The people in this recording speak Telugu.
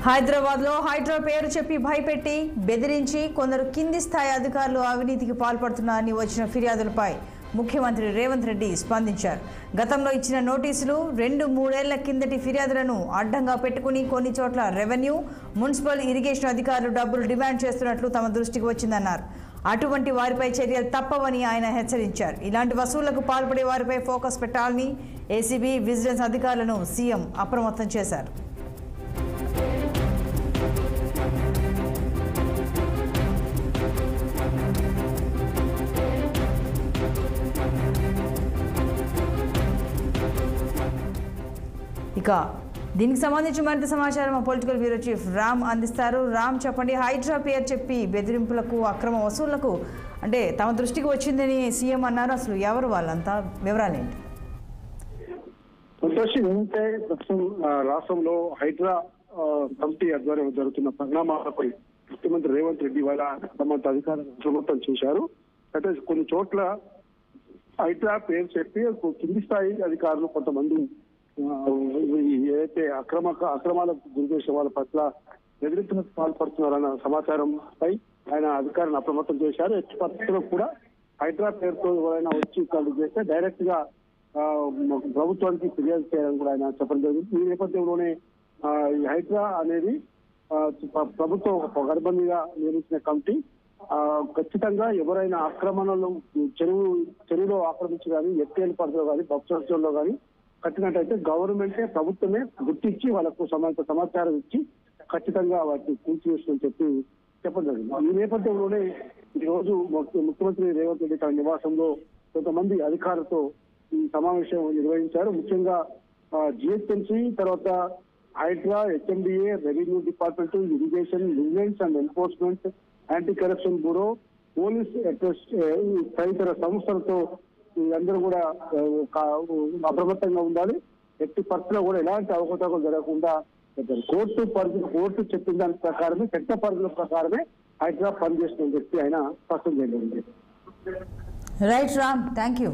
హైదరాబాద్లో హైడ్రా పేరు చెప్పి భయపెట్టి బెదిరించి కొందరు కింది స్థాయి అధికారులు అవినీతికి పాల్పడుతున్నారని వచ్చిన ఫిర్యాదులపై ముఖ్యమంత్రి రేవంత్ రెడ్డి స్పందించారు. గతంలో ఇచ్చిన నోటీసులు 2-3 ఏళ్ల కిందటి ఫిర్యాదులను అడ్డంగా పెట్టుకుని కొన్ని చోట్ల రెవెన్యూ, మున్సిపల్, ఇరిగేషన్ అధికారులు డబ్బులు డిమాండ్ చేస్తున్నట్లు తమ దృష్టికి వచ్చిందన్నారు. అటువంటి వారిపై చర్యలు తప్పవని ఆయన హెచ్చరించారు. ఇలాంటి వసూళ్లకు పాల్పడే వారిపై ఫోకస్ పెట్టాలని ఏసీబీ, విజిలెన్స్ అధికారులను సీఎం అప్రమత్తం చేశారు. ఇక దీనికి సంబంధించి మరింత సమాచారం మా పొలిటికల్ బ్యూరో చీఫ్ రామ్ అందిస్తారు. రామ్, చెప్పండి, హైడ్రా పేరు చెప్పి బెదిరింపులకు, అక్రమ వసూళ్లకు అంటే తమ దృష్టికి వచ్చిందని సీఎం అన్నారు. అసలు ఎవరు వాళ్ళంతా, వివరాలేంటి? ప్రస్తుతం రాష్ట్రంలో హైడ్రా కమిటీ ఆధ్వర్యంలో జరుగుతున్న పరిణామాలపై ముఖ్యమంత్రి రేవంత్ రెడ్డి వాళ్ళ తమ అధికారులను అప్రమత్తం చేశారు. అయితే కొన్ని చోట్ల హైడ్రా పేరు చెప్పి కింది స్థాయి అధికారులు కొంతమంది ఏదైతే అక్రమాలకు గురి చేసే వాళ్ళ పట్ల బెదిరింపులకు పాల్పడుతున్నారన్న సమాచారంపై ఆయన అధికారులను అప్రమత్తం చేశారు. ఎట్టి పరిస్థితుల్లో కూడా హైడ్రా పేరుతో ఎవరైనా వచ్చి కాల్ చేస్తే డైరెక్ట్ గా ప్రభుత్వానికి ఫిర్యాదు చేయాలని కూడా ఆయన చెప్పడం జరిగింది. ఈ నేపథ్యంలోనే ఈ హైడ్రా అనేది ప్రభుత్వం ఒక గర్భంగా నియమించిన కమిటీ ఖచ్చితంగా ఎవరైనా ఆక్రమణలు చెరువులో ఆక్రమించి కానీ, ఎట్టేలు పరిధిలో కానీ, బొత్సలో కానీ కట్టినట్టయితే గవర్నమెంటే, ప్రభుత్వమే గుర్తించి వాళ్ళకు సమాచారం ఇచ్చి ఖచ్చితంగా వాటిని కూల్చివేస్తుందని చెప్పడం జరిగింది. ఈ నేపథ్యంలోనే ఈ రోజు ముఖ్యమంత్రి రేవంత్ రెడ్డి తన నివాసంలో కొంతమంది అధికారులతో ఈ సమావేశం నిర్వహించారు. ముఖ్యంగా జిహెచ్ఎంసీ, తర్వాత HYDRAA, HMDA, revenue department, irrigation, vigilance and enforcement, anti corruption bureau, police తదితర సంస్థలతో అందరూ కూడా అప్రమత్తంగా ఉండాలి. ఎట్టి పరిస్థితుల్లో కూడా ఎలాంటి అవకతవకలు జరగకుండా కోర్టు చెప్పిన దాని ప్రకారమే, చట్ట పరిధుల ప్రకారమే హైడ్రా పనిచేస్తుందని చెప్పి ఆయన స్పష్టం చేయలేదు. Right Ram, thank you.